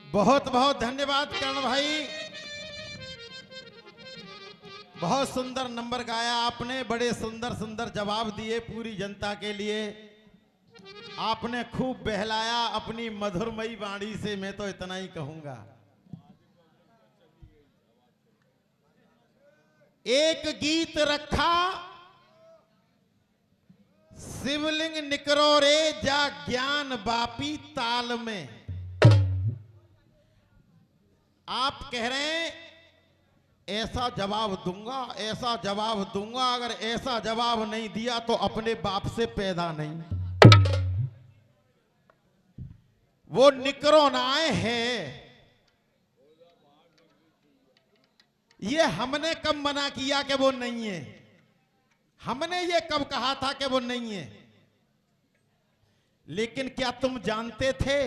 बहुत बहुत धन्यवाद कर्ण भाई, बहुत सुंदर नंबर गाया आपने, बड़े सुंदर सुंदर जवाब दिए पूरी जनता के लिए। आपने खूब बहलाया अपनी मधुरमयी वाणी से, मैं तो इतना ही कहूंगा। एक गीत रखा शिवलिंग निकरो रे जा ज्ञान बापी ताल में। आप कह रहे हैं ऐसा जवाब दूंगा, ऐसा जवाब दूंगा, अगर ऐसा जवाब नहीं दिया तो अपने बाप से पैदा नहीं। वो निकरोनाए है, ये हमने कब मना किया कि वो नहीं है? हमने ये कब कहा था कि वो नहीं है? लेकिन क्या तुम जानते थे,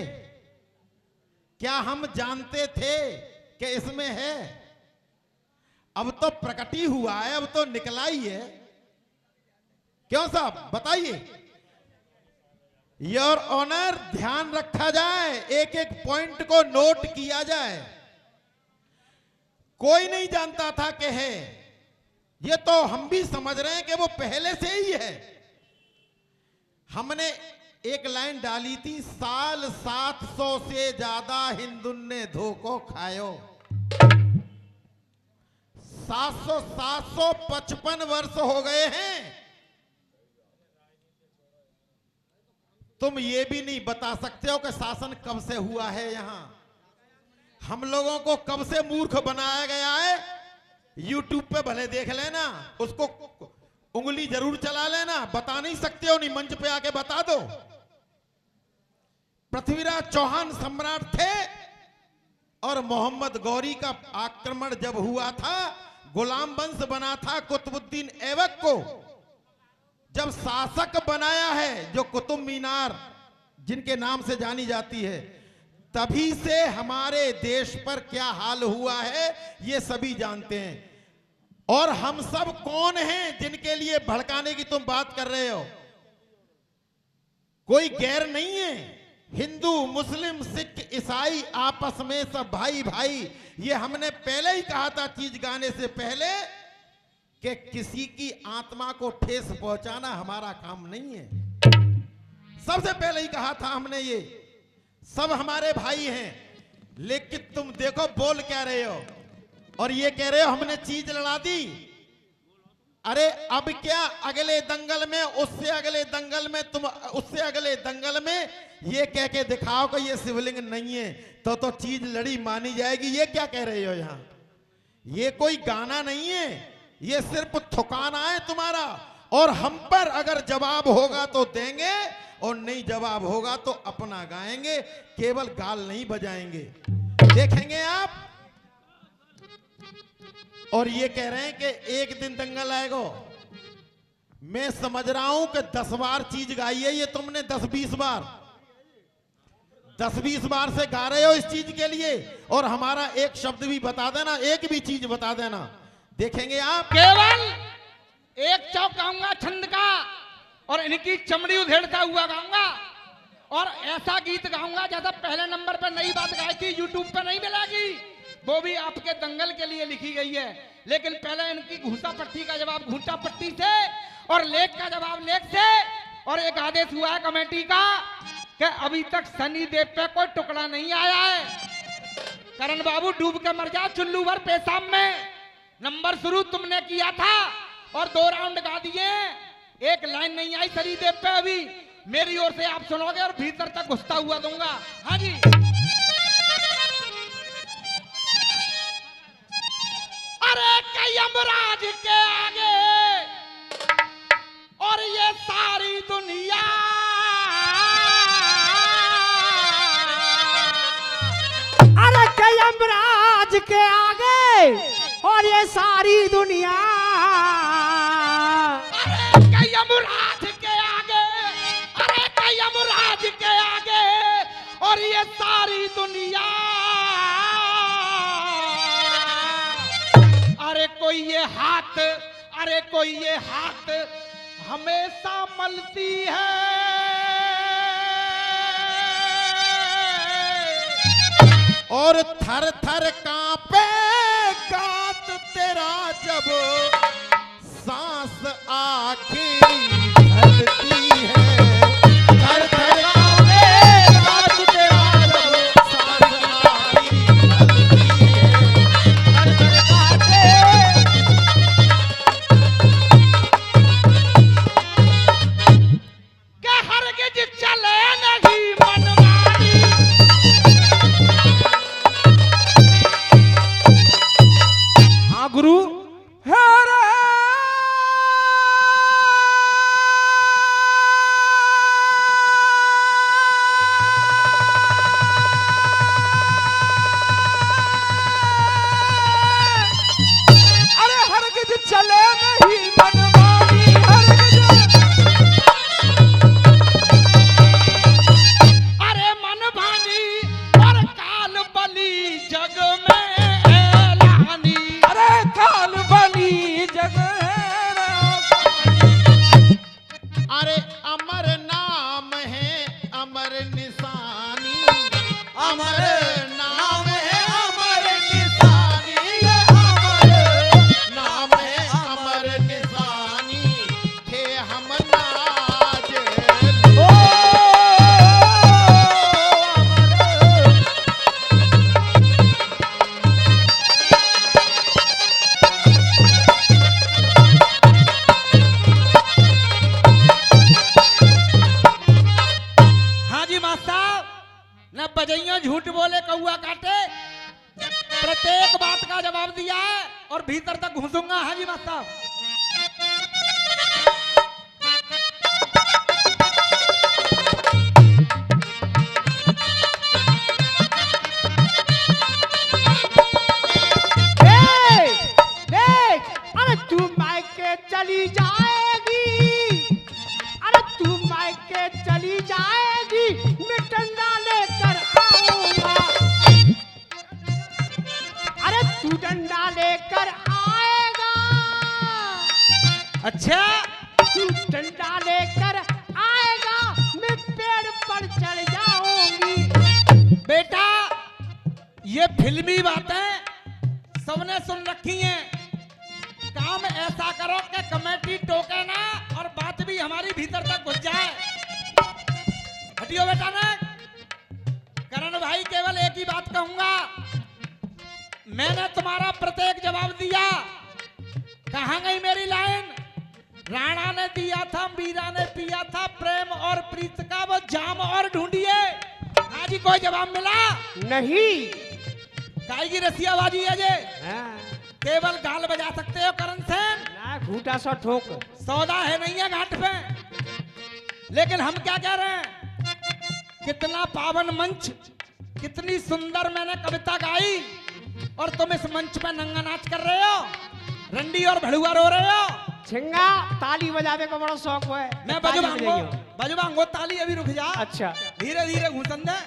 क्या हम जानते थे कि इसमें है? अब तो प्रकट ही हुआ है, अब तो निकला ही है। क्यों साहब बताइए? योर ऑनर, ध्यान रखा जाए, एक एक पॉइंट को नोट किया जाए। कोई नहीं जानता था कि है, ये तो हम भी समझ रहे हैं कि वो पहले से ही है। हमने एक लाइन डाली थी, साल 700 से ज्यादा हिंदुन ने धोखो खायो। 755 वर्ष हो गए हैं। तुम ये भी नहीं बता सकते हो कि शासन कब से हुआ है यहां। हम लोगों को कब से मूर्ख बनाया गया है। यूट्यूब पे भले देख लेना, उसको उंगली जरूर चला लेना, बता नहीं सकते हो, नहीं मंच पे आके बता दो। पृथ्वीराज चौहान सम्राट थे और मोहम्मद गौरी का आक्रमण जब हुआ था, गुलाम वंश बना था कुतुबुद्दीन ऐबक को, जब शासक बनाया है, जो कुतुब मीनार जिनके नाम से जानी जाती है, तभी से हमारे देश पर क्या हाल हुआ है ये सभी जानते हैं। और हम सब कौन हैं जिनके लिए भड़काने की तुम बात कर रहे हो? कोई गैर नहीं है। हिंदू, मुस्लिम, सिख, ईसाई आपस में सब भाई भाई। ये हमने पहले ही कहा था चीज गाने से पहले कि किसी की आत्मा को ठेस पहुंचाना हमारा काम नहीं है। सबसे पहले ही कहा था हमने, ये सब हमारे भाई हैं। लेकिन तुम देखो बोल क्या रहे हो, और ये कह रहे हो हमने चीज लड़ा दी। अरे अब क्या, अगले दंगल में, उससे अगले दंगल में, तुम उससे अगले दंगल में ये कह के दिखाओ कि ये शिवलिंग नहीं है, तो चीज लड़ी मानी जाएगी। ये क्या कह रहे हो यहां? ये कोई गाना नहीं है, ये सिर्फ थुकाना है तुम्हारा। और हम पर अगर जवाब होगा तो देंगे, और नहीं जवाब होगा तो अपना गाएंगे, केवल गाल नहीं बजाएंगे। देखेंगे आप। और ये कह रहे हैं कि एक दिन दंगल आएगा। मैं समझ रहा हूं कि 10 बार चीज गाई है ये तुमने, 10-20 बार, 10-20 बार से गा रहे हो इस चीज के लिए। और हमारा एक शब्द भी बता देना, एक भी चीज बता देना, देखेंगे आप। केवल एक चौक गाऊंगा छंद का, और इनकी चमड़ी उधेड़ता हुआ गाऊंगा। और ऐसा गीत गाऊंगा जैसा पहले नंबर पर नई बात गाई थी, यूट्यूब पे नहीं मिलेगी, वो भी आपके दंगल के लिए लिखी गई है। लेकिन पहले इनकी घूसा पट्टी का जवाब घूंटा पट्टी से, और लेख का जवाब लेख से। और एक आदेश हुआ है कमेटी का कि अभी तक सनी देव पे कोई टुकड़ा नहीं आया है। करण बाबू डूब के मर जा चुल्लू भर पेशाब में। नंबर शुरू तुमने किया था और 2 राउंड गा दिए, एक लाइन नहीं आई सनी देव पे। अभी मेरी ओर से आप सुनोगे और भीतर तक घुसता हुआ दूंगा। हाँ जी। अरे यमराज के आगे और ये सारी दुनिया, अरे यमराज के आगे और ये सारी दुनिया, अरे यमराज के आगे, अरे यमराज के आगे और ये सारी दुनिया। अरे कोई ये हाथ, अरे कोई ये हाथ हमेशा मलती है। और थर थर कांपे गात तेरा जब सांस आखिरी ढलती है। थर थर कांपे गात तेरा जब सांस आखिरी ढलती है। थर थर कांपे के हरगिज चले नहीं मनमानी। हाँ गुरु। अरे हरगिज चले नहीं मनमानी, हरगिज अरे मनभानी और काल बली जग में ऐलानी। अरे काल बली जग अरे अमर नाम है अमर निशानी, अमर नाम है अमर निशानी, ये अमर नाम है अमर निशानी, थे हम नाज ओ हाँ जी मास्टर, न बजैया झूठ बोले कौआ काटे, प्रत्येक बात का जवाब दिया है और भीतर तक घुसूंगा। हाँ जी मास्टर। देख, अरे तू मायके चली जाएगी, अरे तू मायके चली जाएगी, मैं डंडा लेकर आऊंगा। अरे तू डंडा लेकर आएगा, अच्छा, तू डंडा लेकर आएगा, मैं पेड़ पर चढ़ जाऊंगी। बेटा ये फिल्मी बातें सबने सुन रखी हैं। काम ऐसा करो कि कमेटी टोके ना और बात भी हमारी भीतर तक घुस जाए। हटियो बेटा ने। करण भाई केवल एक ही बात कहूंगा, मैंने तुम्हारा प्रत्येक जवाब दिया। कहाँ गई मेरी लाइन? राणा ने दिया था, मीरा ने पिया था, प्रेम और प्रीत का वो जाम और ढूंढिए। आज ही कोई जवाब मिला? नहीं। काय की रसियाबाजी है जे? हाँ, केवल गाल बजा सकते हो करण सेन, ना घूटा सा ठोक। सौदा है नहीं है घाट पे। लेकिन हम क्या कह रहे हैं, कितना पावन मंच, कितनी सुंदर मैंने कविता गाई और तुम इस मंच पे नंगा नाच कर रहे हो, रंडी और भड़ुआ रो रहे हो। छिंगा ताली बजावे का बड़ा शौक है। मैं ताली बजवांगो, बजाइयो। बजवांगो ताली, अभी रुक जा। अच्छा, धीरे धीरे घुसन दे।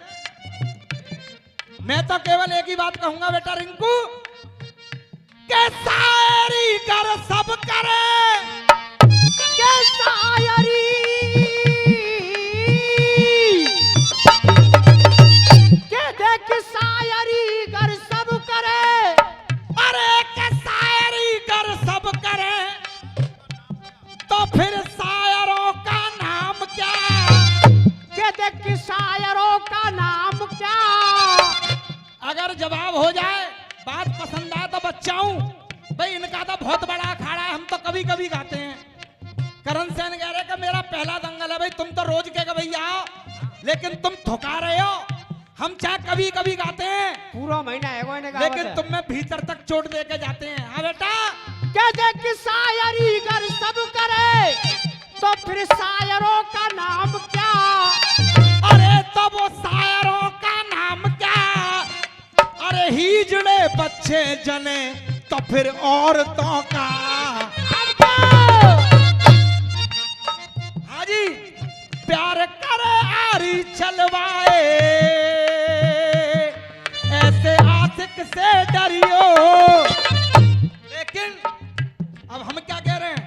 मैं तो केवल एक ही बात कहूंगा बेटा रिंकू, के शायरी कर सब करे, के शायरी, के देख शायरी कर सब करे। अरे के शायरी कर सब करे, तो फिर शायरों का नाम क्या? के देख शायरों का नाम क्या? अगर जवाब हो जाए, बात पसंद आए तो बच्चाऊं भाई, इनका तो बहुत बड़ा अखाड़ा है, हम तो कभी कभी गाते हैं। करण सेन कह रहे कि मेरा पहला दंगल है भाई, तुम तो रोज के भैया आओ, लेकिन तुम थुका रहे हो। हम चाहे कभी कभी गाते हैं, पूरा महीना है वो इन्हें लेकिन तुम में भीतर तक चोट दे के जाते हैं। हाँ बेटा, के देख शायरी कर सब करे, तो फिर शायरों का नाम क्या? अरे तो वो शायरों का नाम क्या? अरे हिजड़े बच्चे जने, तो फिर औरतों का। हाजी प्यार करे आरी चलवाए, ऐसे आशिक से डरियो। लेकिन अब हम क्या कह रहे हैं,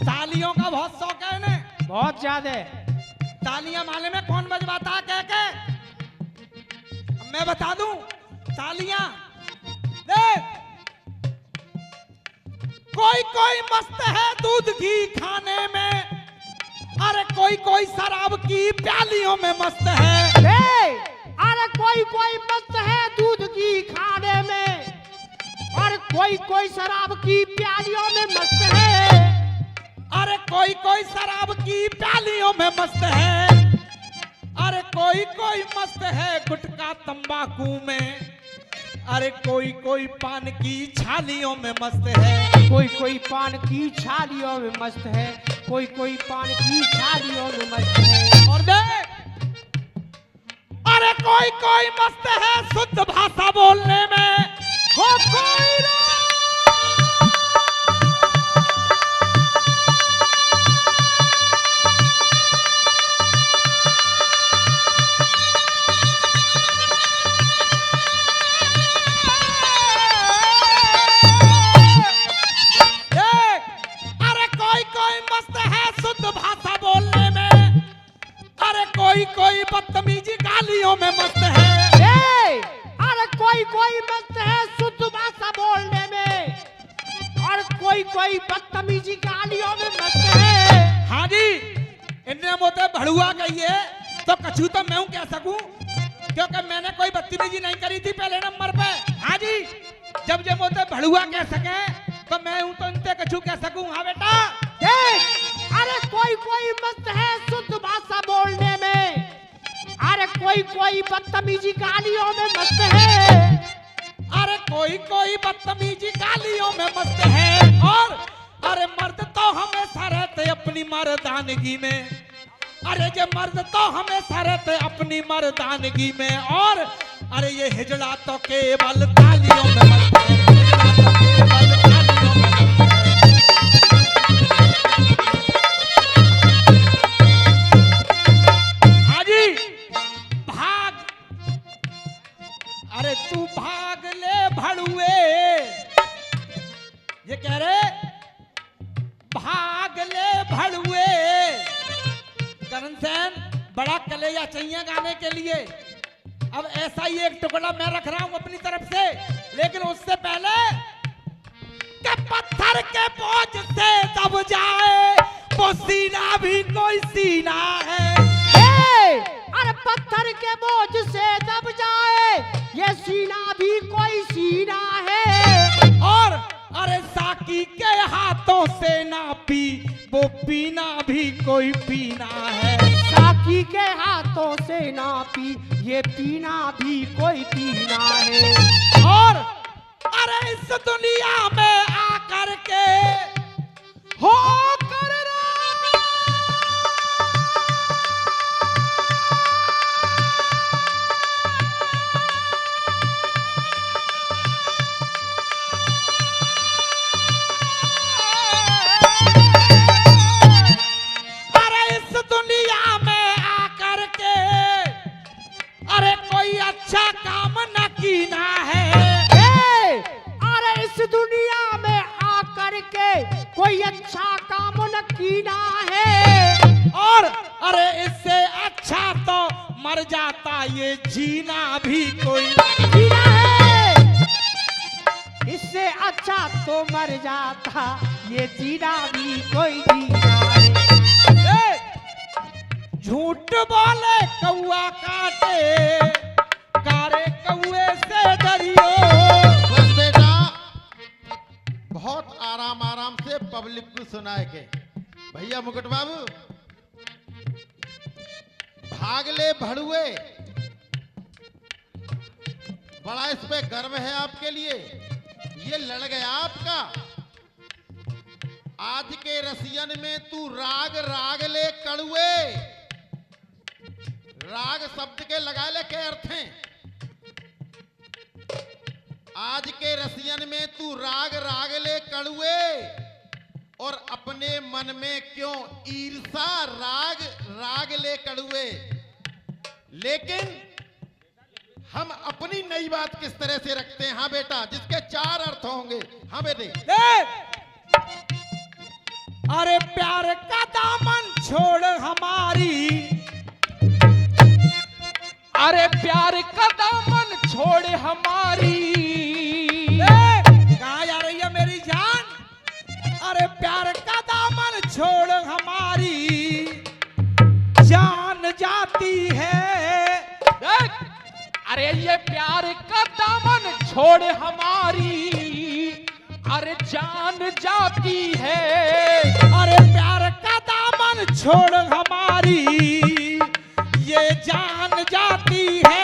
तालियों का बहुत शौक है इन्हें। बहुत ज्यादा। तालियां माले में कौन बजवाता है कह के? बता दूं, तालियां देख। कोई कोई मस्त है दूध घी खाने में, अरे कोई कोई शराब की प्यालियों में मस्त है। अरे कोई कोई मस्त है दूध की खाने में, और कोई कोई शराब की प्यालियों में मस्त है। अरे कोई कोई शराब की प्यालियों में मस्त है, अरे कोई कोई मस्त है गुटखा तंबाकू में, अरे कोई कोई पान की छालियों में मस्त है। कोई कोई पान की छालियों में मस्त है, कोई कोई पान की छालियों में मस्त है। और देख, अरे कोई कोई मस्त है शुद्ध भाषा बोलने में, हो कोई रे। कोई कोई बदतमीजी गालियों में मस्त है। अरे कोई कोई मस्त है शुद्ध भाषा बोलने में, और कोई कोई बदतमीजी गालियों में मस्त है। हाँ जी, इतने मोटे भड़ुआ कहिए तो कछू तो मैं कह सकूं, क्योंकि मैंने कोई बदतमीजी नहीं करी थी पहले नंबर पे। हाँ जी, जब ये मोटे भड़ुआ कह सके तो मैं हूं तो इनते कछू कह सकूं। हाँ बेटा अरे कोई कोई मस्त है शुद्ध भाषा बोलने में, अरे कोई कोई बदतमीजी गालियों में मस्त है। अरे कोई कोई बदतमीजी गालियों में मस्त है। और अरे मर्द तो हमेशा रहते अपनी मर्दानगी में, अरे ये मर्द तो हमेशा रहते अपनी मर्दानगी में। और अरे ये हिजड़ा तो केवल तालियों में मस्त है, हिजड़ा तो केवल तालियों में मस्त है। अरे तू भाग ले भड़ुए, ये कह रहे भाग ले भड़ुए। करण सेन बड़ा कलेजा चाहिए गाने के लिए। अब ऐसा ही एक टुकड़ा मैं रख रहा हूं अपनी तरफ से, लेकिन उससे पहले कि पत्थर के बोझ से दब जाए वो सीना भी कोई सीना है। अरे पत्थर के बोझ से दब जाए ये सीना भी कोई सीना है। और अरे साकी के हाथों से ना पी वो पीना भी कोई पीना है। साकी के हाथों से ना पी ये पीना भी कोई पीना है। और अरे इस दुनिया में आकर के हो कर अच्छा काम न कीना है। अरे इस दुनिया में आकर के कोई अच्छा काम न कीना है। और अरे इससे अच्छा तो मर जाता ये जीना भी कोई जीना है। इससे अच्छा तो मर जाता ये जीना भी कोई जीना है। झूठ बोले कौआ काटे कारे कौए से डरियो। बस बेटा बहुत आराम आराम से पब्लिक को सुनाए के। भैया मुकुट बाबू, भाग ले भड़ुए, बड़ा इस पे गर्व है आपके लिए। ये लड़ गया आपका। आज के रसियन में तू राग राग ले कड़ुए। राग शब्द के लगा ले के अर्थ हैं। आज के रसियन में तू राग राग ले कड़ुए, और अपने मन में क्यों ईर्षा राग राग ले कड़ुए। लेकिन हम अपनी नई बात किस तरह से रखते हैं। हाँ बेटा, जिसके 4 अर्थ होंगे। हाँ बेटे, अरे प्यार का दामन छोड़ हमारी, अरे प्यार का दामन छोड़ हमारी। कहाँ जा रही है मेरी जान? अरे प्यार का दामन छोड़ हमारी जान जाती है। देख, अरे ये प्यार का दामन छोड़ हमारी, अरे जान जाती है। अरे प्यार का दामन छोड़ हमारी ये जान जाती है।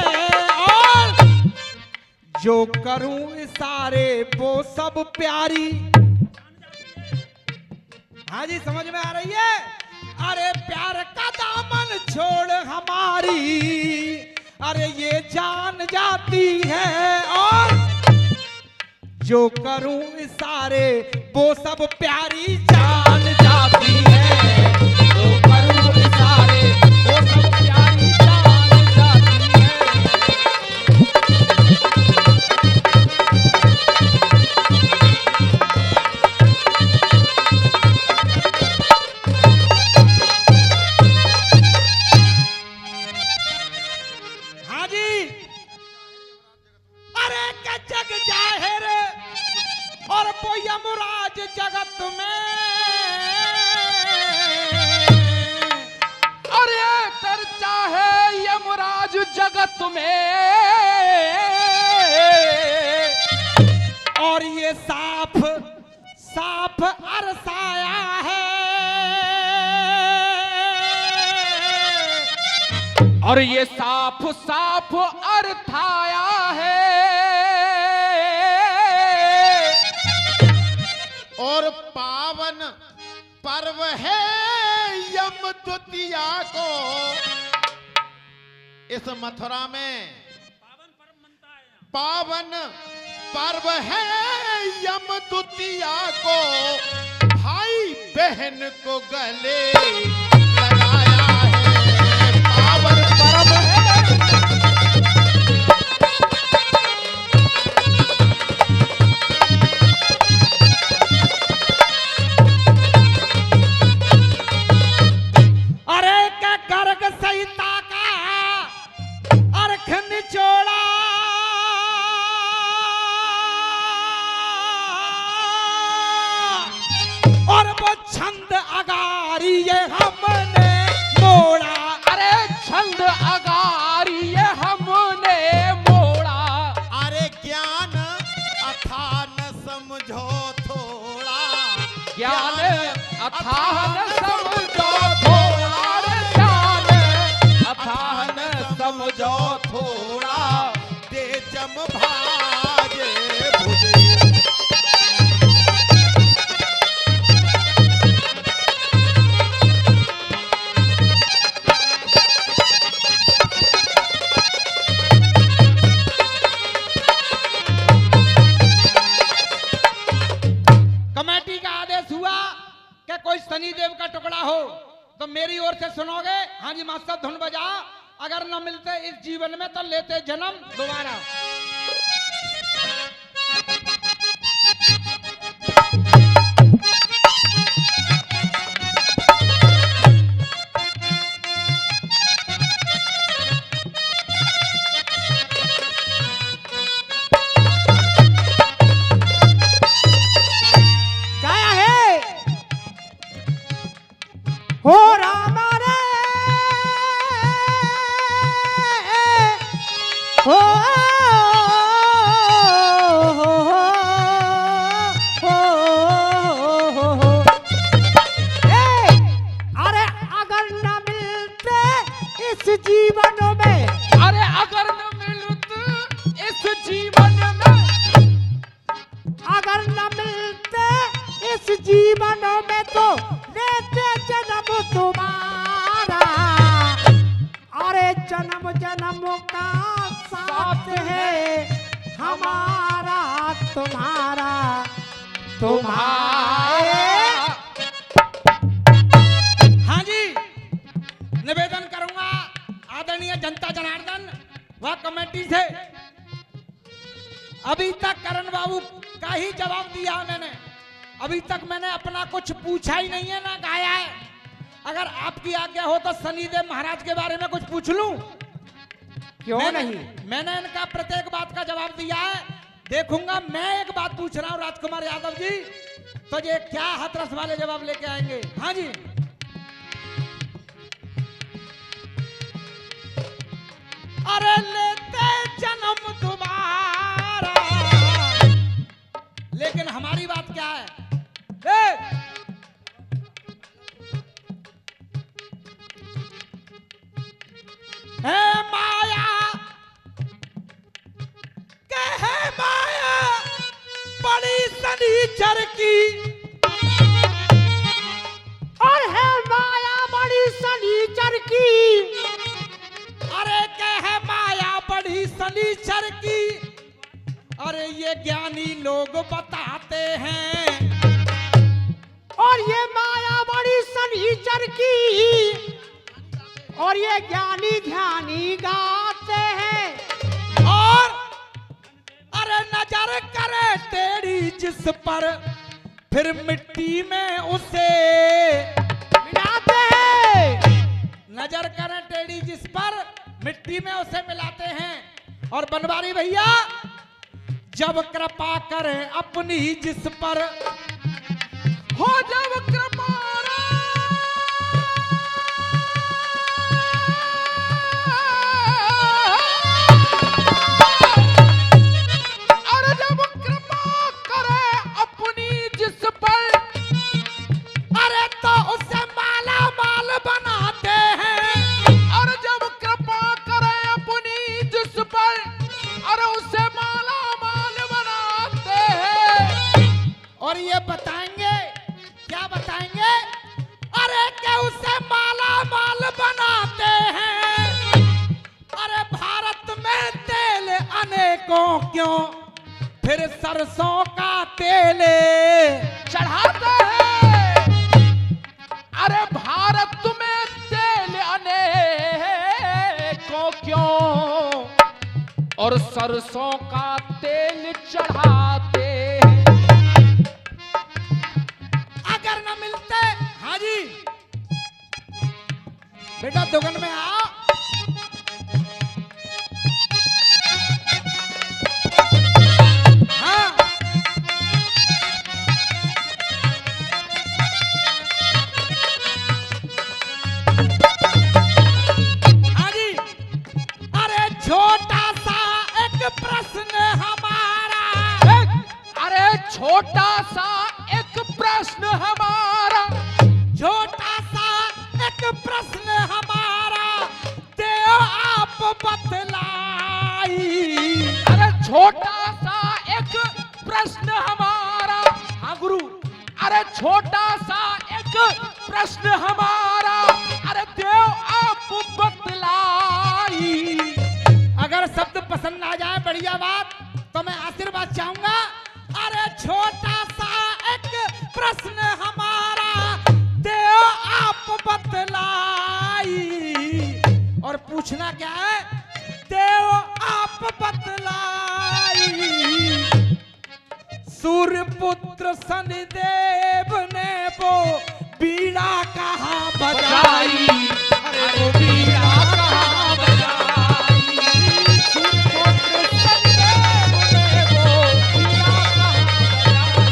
और जो करूं इशारे वो सब प्यारी। हाँ जी, समझ में आ रही है? अरे प्यार का दामन छोड़ हमारी, अरे ये जान जाती है। और जो करूं इशारे वो सब प्यारी जान जाती है। जो करूं इशारे वो सब प्यारी जान जाती है। हाँ जी, अरे क्या जग जाहिर और वो यमराज जगत में। अरे चर्चा है यमराज जगत में, और ये साफ साफ अरसाया है। और ये साफ साफ अर्थ आया है। और पावन पर्व है यम द्वितीया को इस मथुरा में। पावन पर्व है यम द्वितीया को भाई बहन को गले लगाया है। पावन पर्व है। अरे क्या गर्ग सहिता का अर्घ निचोड़ा। और वो छंद अगारी ये हमने मोड़ा। अरे छंद अगारी ये हमने मोड़ा। अरे ज्ञान अथा न समझो थोड़ा। ज्ञान अथाह न समझो थोड़ा। ज्ञान अथाह न समझो थोड़ा। दे जम भाजे भुज। कमेटी का आदेश हुआ कि कोई शनिदेव का टुकड़ा हो तो मेरी ओर से सुनोगे। हाँ जी मास्टर, धुन बजा। अगर न मिलते इस जीवन में तो लेते जन्म दोबारा। गाया है हो रामा रे हो अरे अगर न मिलते इस जीवन में। अरे अगर न मिलते इस जीवन में। अगर न मिलते इस जीवन में तो लेते जन्म तुम्हारा। अरे जन्म जन्म का साथ है हमारा तुम्हारा तुम्हारे। हाँ जी, निवेदन करूंगा आदरणीय जनता जनार्दन व कमेटी से। अभी तक करण बाबू का ही जवाब दिया मैंने। अभी तक मैंने अपना कुछ पूछा ही नहीं है ना गाया है। अगर आपकी आज्ञा हो तो शनिदेव महाराज के बारे में कुछ पूछ लूं। क्यों मैंने- नहीं? मैंने इनका प्रत्येक बात का जवाब दिया है। देखूंगा। मैं एक बात पूछ रहा हूं राजकुमार यादव जी, तो ये क्या हाथरस वाले जवाब लेके आएंगे? हाँ जी। अरे लेते जन्म दोबारा, लेकिन हमारी बात क्या है? है माया कहे माया बड़ी शनिचर की, और है माया बड़ी शनिचर की। अरे कहे माया बड़ी शनिचर की, अरे ये ज्ञानी लोग बताते हैं। और ये माया बड़ी शनिचर की, और ये ज्ञानी ध्यानी गाते हैं। और अरे नजर करे तेरी जिस पर, फिर मिट्टी में उसे मिलाते हैं। नजर करें टेढ़ी जिस पर, मिट्टी में उसे मिलाते हैं। और बनवारी भैया, जब कृपा करें अपनी जिस पर, हो जब कृपा और जब कृपा करे अपनी जिस पर, अरे तो उसे माला माल बनाते हैं। और जब कृपा करे अपनी जिस पर, और उसे माला माल बनाते हैं। और ये बताएंगे, क्या बताएंगे? अरे के उसे माला माल बनाते हैं। अरे भारत में तेल अनेकों क्यों, फिर सरसों का तेल चढ़ाते हैं। अरे भारत में तेल अनेकों क्यों, और सरसों का तेल चढ़ाते हैं। अगर न मिलते, हाँ जी बेटा दुकान में आओ। हाँ हाँ जी। अरे छोटा सा एक प्रश्न हमारा, अरे छोटा सा एक प्रश्न हमारा, छोटा सा एक प्रश्न हमारा, देव आप बतलाई। अरे छोटा सा एक प्रश्न हमारा। हाँ गुरु। अरे छोटा सा एक प्रश्न हमारा, अरे देव आप बतलाई। अगर शब्द पसंद आ जाए बढ़िया बात, तो मैं आशीर्वाद चाहूंगा। अरे छोटा सा एक प्रश्न हमारा, देव आप बतलाई। और पूछना क्या है? देव आप बतलाई। सूर्यपुत्र शनिदेव ने वो बीड़ा कहाँ बजाई। अरे वो बीड़ा कहाँ बजाई। सूर्यपुत्र शनिदेव ने वो बीड़ा कहाँ बजाई।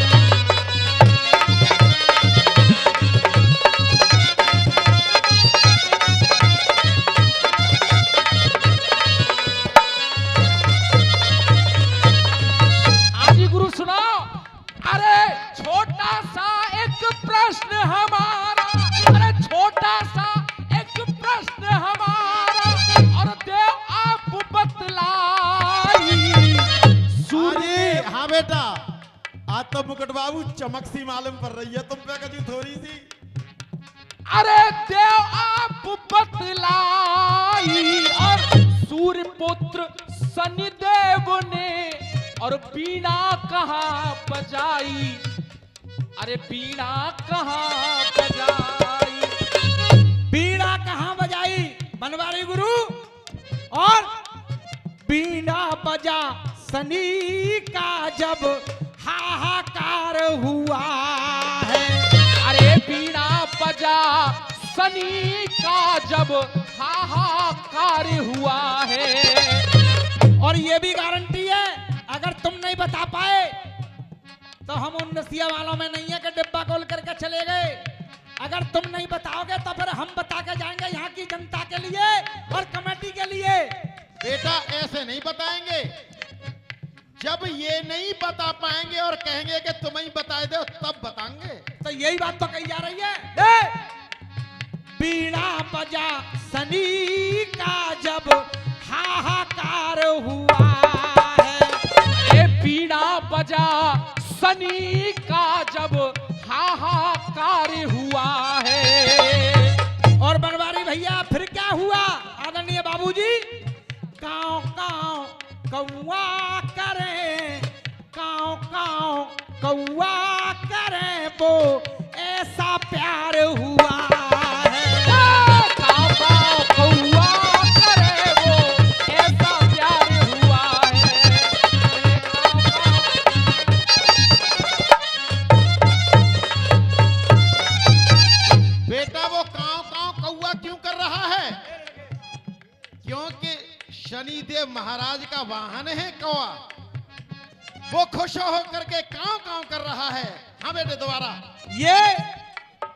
आजी गुरु सुनाओ। अरे छोटा सा एक प्रश्न हमारा, अरे छोटा सा एक प्रश्न हमारा, और देव आप बतलाई। अरे हाँ बेटा, आज तो मुकुट बाबू चमक सी मालूम पड़ रही है तुम पे कभी थोड़ी सी। अरे देव आप बतलाई। और सूर्यपुत्र शनिदेव ने और बीणा कहाँ बजाई। अरे बीणा कहाँ बजाई। बीड़ा कहाँ बजाई बनवारी गुरु? और बीड़ा बजा शनि का जब हाहाकार हुआ है। अरे बीणा बजा शनि का जब हाहाकार हुआ है। पाए तो हम उन नसिया वालों में नहीं है कि डिब्बा खोल करके चले गए। अगर तुम नहीं बताओगे तो फिर हम बता के जाएंगे यहाँ की जनता के लिए और कमेटी के लिए। बेटा ऐसे नहीं बताएंगे, जब ये नहीं बता पाएंगे और कहेंगे कि तुम ही बता दो तब बताएंगे। तो यही बात तो कही जा रही है। बीड़ा बजा सनी का जब हाहाकार हुआ है। ए पीड़ा बजा सनी का जब हाहाकार हुआ है। और बनवारी भैया फिर क्या हुआ आदरणीय बाबूजी? काव काव कौआ करे, काव काव कौआ करे वो ऐसा प्यार हुआ है। काव काव कौआ करे वो ऐसा प्यार हुआ है। बेटा वो काव काव कौआ क्यों कर रहा है? क्योंकि शनिदेव महाराज का वाहन है कौआ, वो खुश हो करके काव काव कर रहा है। हाँ बेटे दोबारा। ये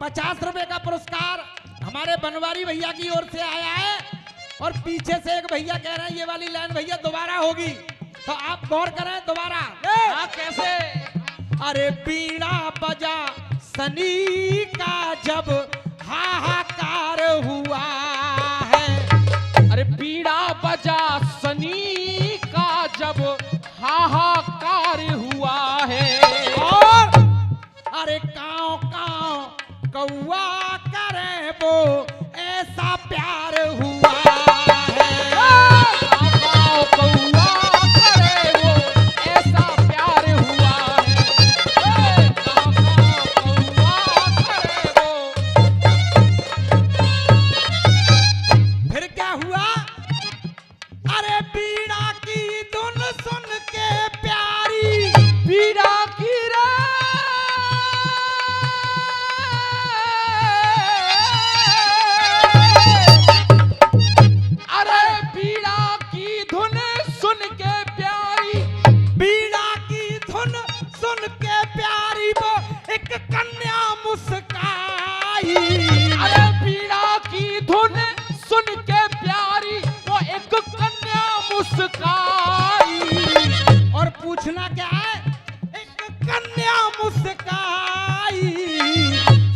50 रुपए का पुरस्कार हमारे बनवारी भैया की ओर से आया है और पीछे से एक भैया कह रहे हैं ये वाली लाइन भैया दोबारा होगी, तो आप गौर करें दोबारा। हाँ कैसे? अरे बीड़ा बजा सनी का जब हाहाकार हुआ है। अरे पीड़ा बजा सनी का जब हाहाकार हुआ है। और अरे काव काव कौआ करे वो ऐसा प्यार हुआ है। काव काव कौआ करे वो ऐसा प्यार हुआ है। काव काव कौआ करे वो। फिर क्या हुआ? अरे बीड़ा की धुन सुन के प्यारी, पीड़ा की रे अरे पीड़ा की धुन सुन के प्यारी, बीड़ा की धुन सुन के प्यारी वो एक कन्या मुस्काई। अरे पीड़ा की धुन सुन के प्यारी वो एक कन्या मुस्काई। और पूछना क्या है? एक कन्या मुस्काई।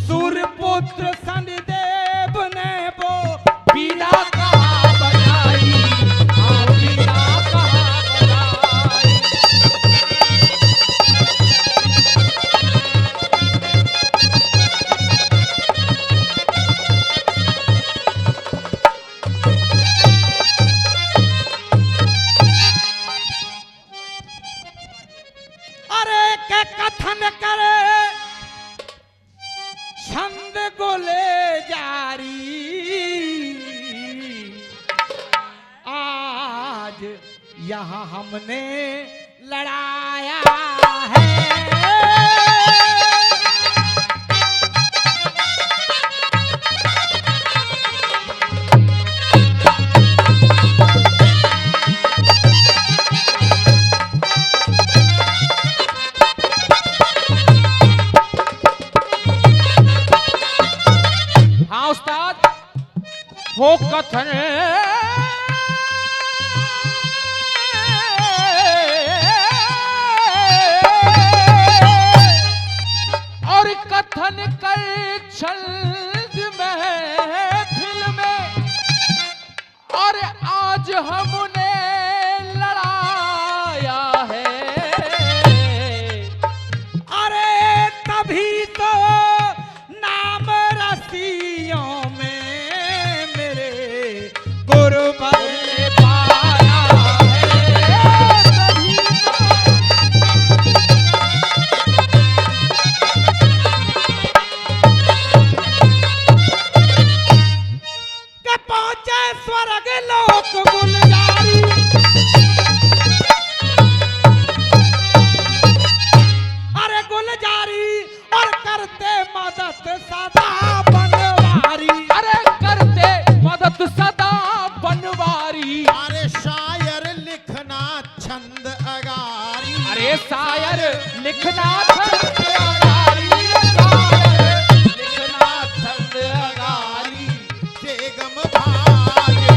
सूर्यपुत्र शनिदेव ने वो पीड़ा कहाँ बजाई, हाँ पीड़ा कहाँ बजाई। अरे के कथन करे छंद गोले जारी, आज यहाँ हमने लड़ाया है। हाँ उस्ताद हो कथन और कथन कर छंद महफिल में और आज हमने लड़ाया है। अरे तभी तो नाम रसियों में मेरे गुरुवर ने पाया है। तभी के पहुंचे स्वर्ग लोक गुलजारी। अरे गुलजारी और करते मदद सदा बनवारी। अरे करते मदद सदा बनवारी। अरे शायर लिखना छंद अगारी। अरे साया लिखना छंद अगारी गाए, लिखना छंद अगारी। से गम भागे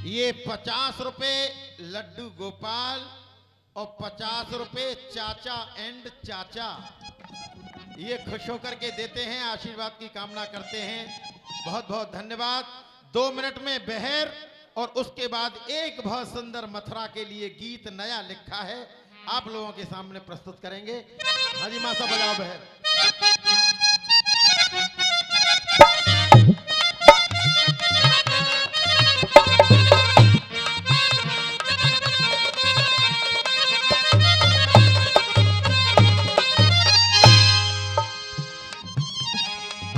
ये 50 रुपए लड्डू गोपाल और 50 रुपए चाचा एंड चाचा, ये खुश होकर के देते हैं, आशीर्वाद की कामना करते हैं। बहुत बहुत धन्यवाद। 2 मिनट में बहर और उसके बाद एक बहुत सुंदर मथुरा के लिए गीत नया लिखा है, आप लोगों के सामने प्रस्तुत करेंगे। हाजी मासा बजाओ बहर।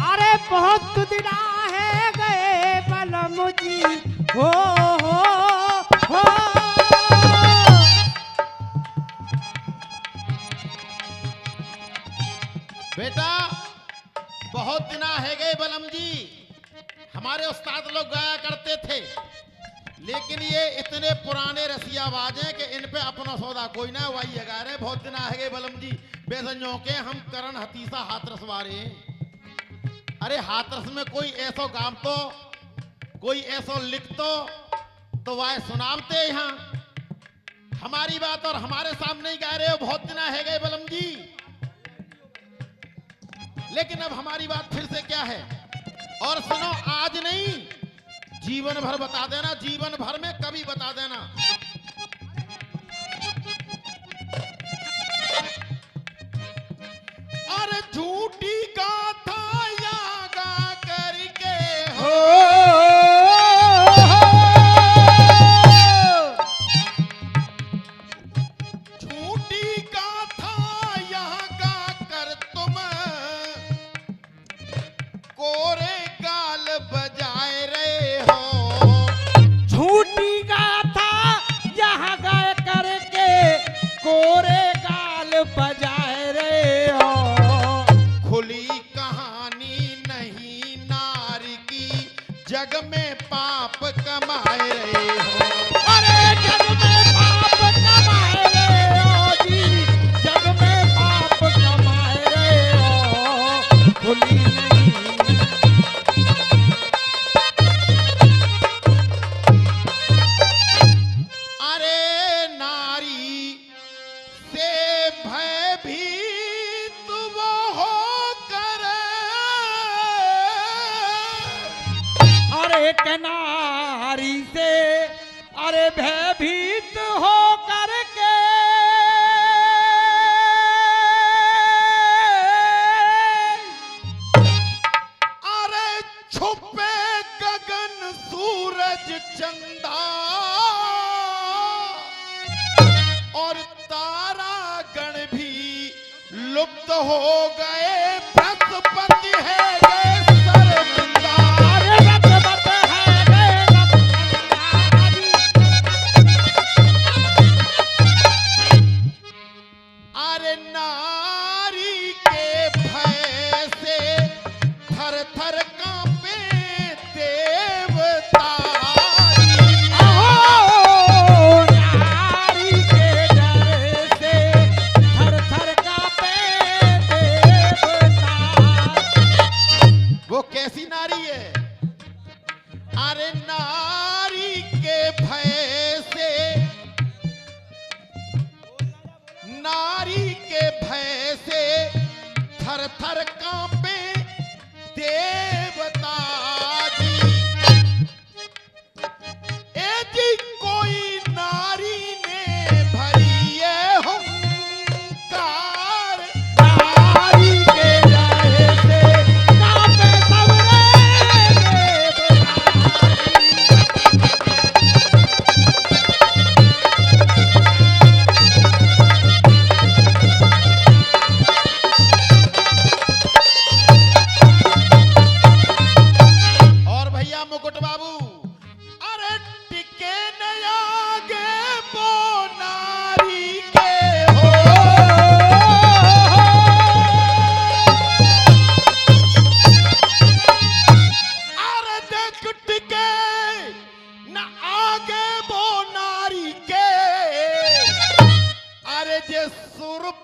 अरे बहुत दिना है गए बलम जी, हो हो। बेटा बहुत दिना है गए बलम जी, हमारे उस्ताद लोग गाया करते थे, लेकिन ये इतने पुराने रसियाबाज हैं कि इन पे अपना सौदा कोई ना वही गा रहे। बहुत दिना है गए बलम जी, बेसंजों के हम करण हतीसा हाथरस वारे हैं। अरे हाथरस में कोई ऐसो गाम तो, कोई ऐसो लिख तो वह सुनावते यहाँ। हमारी बात और हमारे सामने ही गा रहे हो, बहुत दिना है गए बलम जी। लेकिन अब हमारी बात फिर से क्या है, और सुनो, आज नहीं जीवन भर बता देना, जीवन भर में कभी बता देना। अरे झूठी गाथा या गा करके हो, झूठी गाथा यहाँ गा कर तुम कोरे गाल बजाए रहे हो। झूठी गाथा यहाँ गाय करके कोरे गाल बजाए रहे हो। खुली कहानी नहीं नारी की, जग में पाप कमाए रहे हो। अरे जग में पाप कमाए रहे हो जी, जग में पाप कमाए रहे हो। खुली नहीं अरे नारी से भयभीत वो हो कर, अरे कनारी से अरे भयभीत हो करके अरे छुपे गगन सूरज चंदा और तारा गण भी लुप्त हो गए, बृहस्पति है गए सर्वदा। अरे रत है रे रत अरे नारी के भय से थर थर कांपे देवता। अहो नारी के डर से थर थर कांपे देवता। वो कैसी नारी है? अरे नारी के भय से, नारी के भय से थर थर कांपे देवता जी। ए जी कोई नारी ने भरी ये हुंकार, नारी के डर से कांपे सबरे देवता।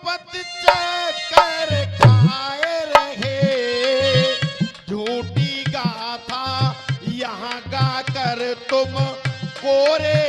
मोहब्बत चक्कर खाए रहे, झूठी गाथा यहाँ गा कर तुम कोरे